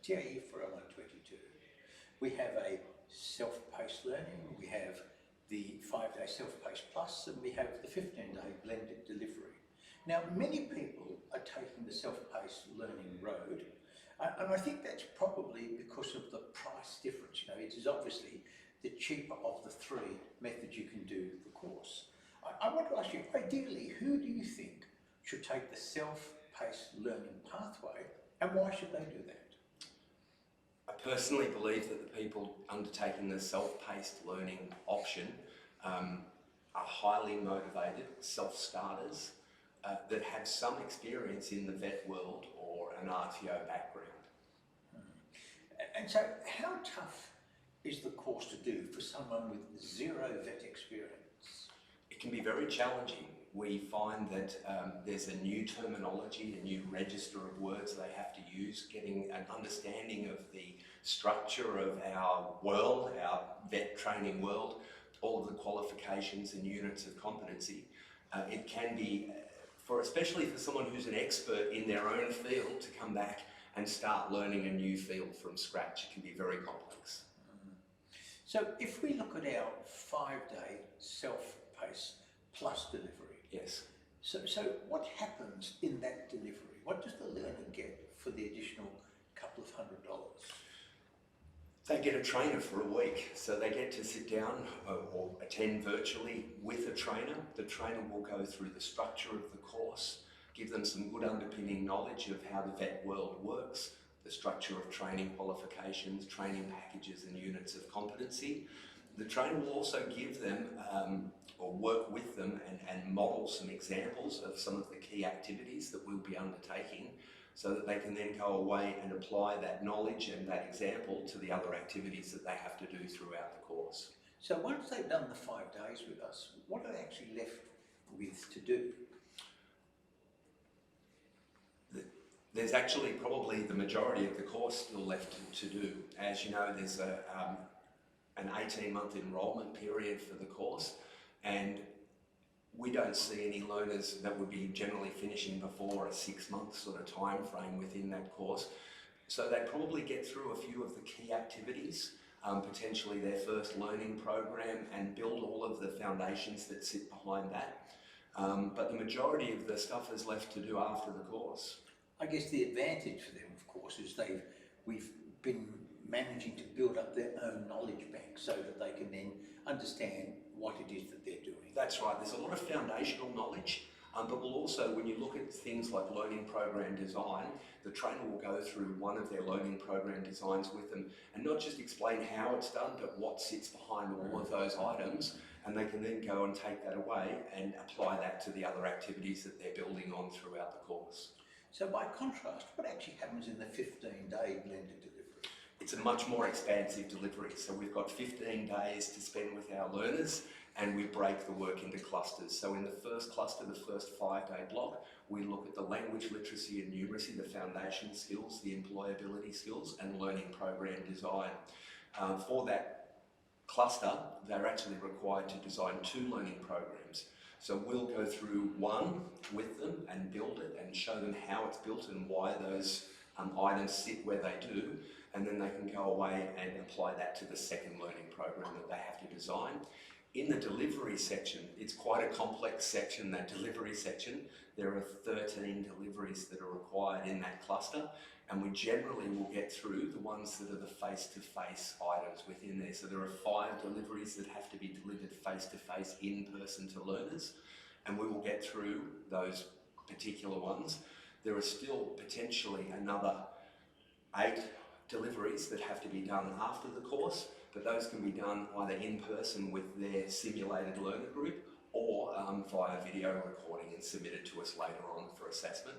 TAE40122. We have a self-paced learning, we have the 5-day self-paced plus, and we have the 15-day blended delivery. Now, many people are taking the self-paced learning road, and I think that's probably because of the price difference. You know, it is obviously the cheaper of the three methods you can do the course. I want to ask you, ideally, who do you think should take the self-paced learning pathway, and why should they do that? I personally believe that the people undertaking the self-paced learning option are highly motivated self-starters that have some experience in the vet world or an RTO background. And so how tough is the course to do for someone with zero vet experience? It can be very challenging. We find that there's a new terminology, a new register of words they have to use, getting an understanding of the structure of our world, our vet training world, all of the qualifications and units of competency. It can be, especially for someone who's an expert in their own field, to come back and start learning a new field from scratch. It can be very complex. So if we look at our 5-day self-paced plus delivery, yes. So what happens in that delivery? What does the learner get for the additional couple of $100? They get a trainer for a week, so they get to sit down or attend virtually with a trainer. The trainer will go through the structure of the course, give them some good underpinning knowledge of how the vet world works, the structure of training qualifications, training packages and units of competency. The trainer will also give them or work with them and model some examples of some of the key activities that we'll be undertaking, so that they can then go away and apply that knowledge and that example to the other activities that they have to do throughout the course. So once they've done the 5 days with us, what are they actually left with to do? There's actually probably the majority of the course still left to do. As you know, there's an 18-month enrolment period for the course, and we don't see any learners that would be generally finishing before a 6-month sort of time frame within that course. So they probably get through a few of the key activities, potentially their first learning program, and build all of the foundations that sit behind that. But the majority of the stuff is left to do after the course. I guess the advantage for them, of course, is we've been managing to build up their own knowledge bank so that they can then understand what it is that they're doing. That's right, there's a lot of foundational knowledge, but we'll also, when you look at things like learning program design, the trainer will go through one of their learning program designs with them and not just explain how it's done, but what sits behind all of those items, and they can then go and take that away and apply that to the other activities that they're building on throughout the course. So by contrast, what actually happens in the 15-day blended delivery? It's a much more expansive delivery. So we've got 15 days to spend with our learners, and we break the work into clusters. So in the first cluster, the first 5-day block, we look at the language literacy and numeracy, the foundation skills, the employability skills, and learning program design. For that cluster, they're actually required to design 2 learning programs. So we'll go through one with them and build it and show them how it's built and why those items sit where they do, and then they can go away and apply that to the second learning program that they have to design. In the delivery section, it's quite a complex section, that delivery section. There are 13 deliveries that are required in that cluster, and we generally will get through the ones that are the face-to-face items within there. So there are 5 deliveries that have to be delivered face-to-face in person to learners, and we will get through those particular ones. There are still potentially another 8 deliveries that have to be done after the course, but those can be done either in person with their simulated learner group or via video recording and submitted to us later on for assessment.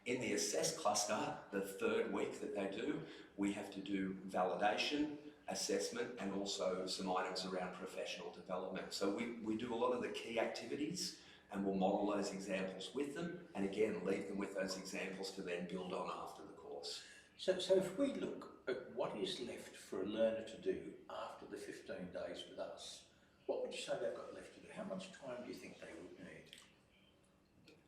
In the assess cluster, the 3rd week that they do, we have to do validation, assessment, and also some items around professional development. So we do a lot of the key activities, and we'll model those examples with them, and again, leave them with those examples to then build on after the course. So if we look at what is left for a learner to do after the 15 days with us, what would you say they've got left to do? How much time do you think they would need?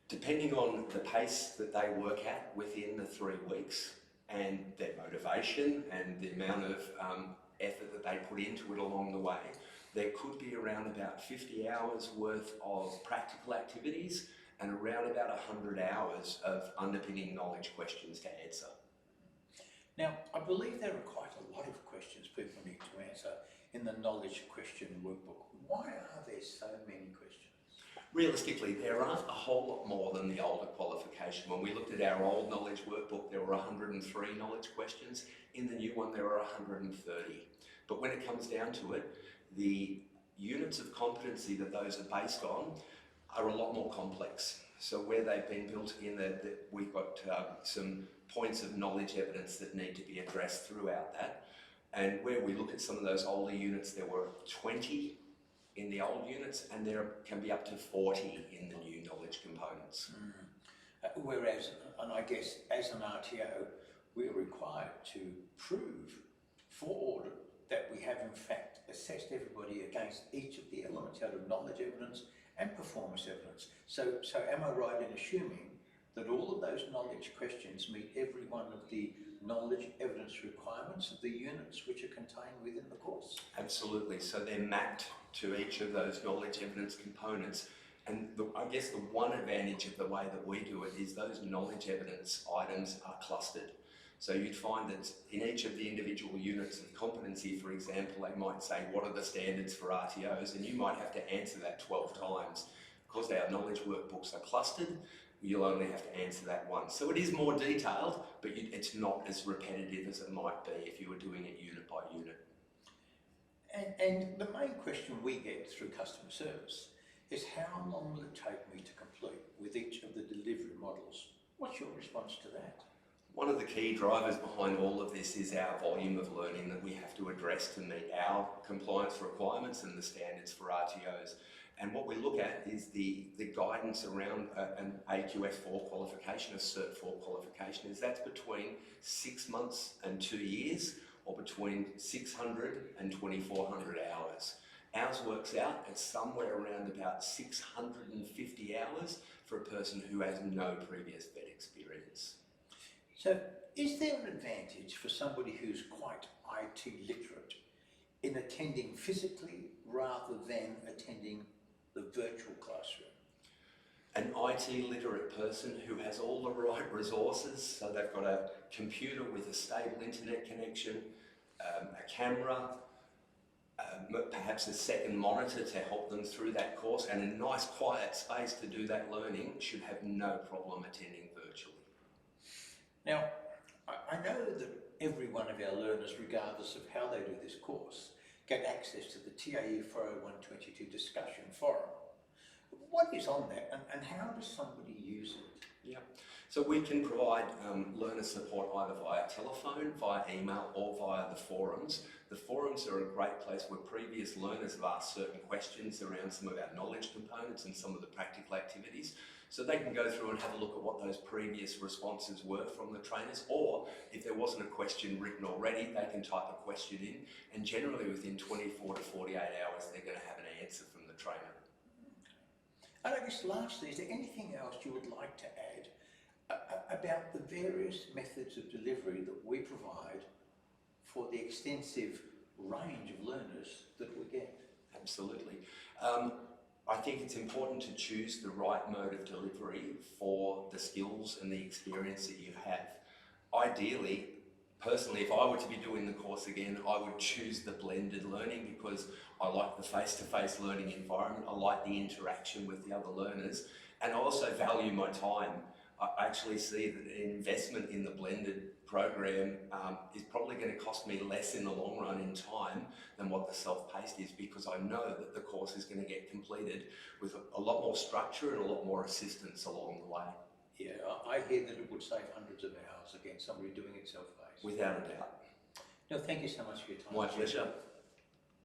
Depending on the pace that they work at within the 3 weeks, and their motivation and the amount of effort that they put into it along the way, there could be around about 50 hours worth of practical activities and around about 100 hours of underpinning knowledge questions to answer. Now, I believe there are quite a lot of questions people need to answer in the knowledge question workbook. Why are there so many questions? Realistically, there aren't a whole lot more than the older qualification. When we looked at our old knowledge workbook, there were 103 knowledge questions. In the new one, there are 130. But when it comes down to it, the units of competency that those are based on are a lot more complex. So where they've been built in, that we've got some points of knowledge evidence that need to be addressed throughout that. And where we look at some of those older units, there were 20 in the old units, and there can be up to 40 in the new knowledge components. Whereas, and I guess as an RTO, we're required to prove for audit that we have in fact assessed everybody against each of the elements out of knowledge evidence and performance evidence. So am I right in assuming that all of those knowledge questions meet every one of the knowledge evidence requirements of the units which are contained within the course? Absolutely. So they're mapped to each of those knowledge evidence components. And I guess the one advantage of the way that we do it is those knowledge evidence items are clustered. So you'd find that in each of the individual units of competency, for example, they might say, what are the standards for RTOs? And you might have to answer that 12 times. Because our knowledge workbooks are clustered, you'll only have to answer that once. So it is more detailed, but it's not as repetitive as it might be if you were doing it unit by unit. And the main question we get through customer service is how long will it take me to complete with each of the delivery models? What's your response to that? One of the key drivers behind all of this is our volume of learning that we have to address to meet our compliance requirements and the standards for RTOs. And what we look at is the guidance around an AQF4 qualification, a Cert 4 qualification, is that's between 6 months and 2 years, or between 600 and 2,400 hours. Ours works out at somewhere around about 650 hours for a person who has no previous vet experience. So is there an advantage for somebody who's quite IT literate in attending physically rather than attending the virtual classroom? An IT literate person who has all the right resources, so they've got a computer with a stable internet connection, a camera, perhaps a second monitor to help them through that course, and a nice quiet space to do that learning, should have no problem attending virtually. Now, I know that every one of our learners, regardless of how they do this course, get access to the TAE40122 discussion forum. What is on that, and how does somebody use it? Yeah, so we can provide learner support either via telephone, via email, or via the forums. The forums are a great place where previous learners have asked certain questions around some of our knowledge components and some of the practical activities. So they can go through and have a look at what those previous responses were from the trainers, or if there wasn't a question written already, they can type a question in, and generally within 24 to 48 hours, they're going to have an answer from the trainer. And I guess lastly, is there anything else you would like to add about the various methods of delivery that we provide for the extensive range of learners that we get? Absolutely. I think it's important to choose the right mode of delivery for the skills and the experience that you have. Ideally, personally, if I were to be doing the course again, I would choose the blended learning because I like the face-to-face learning environment, I like the interaction with the other learners, and I also value my time. I actually see that an investment in the blended program is probably going to cost me less in the long run in time than what the self-paced is, because I know that the course is going to get completed with a lot more structure and a lot more assistance along the way. Yeah, I hear that it would save hundreds of hours against somebody doing it self-paced. Without a doubt. No, thank you so much for your time. My pleasure.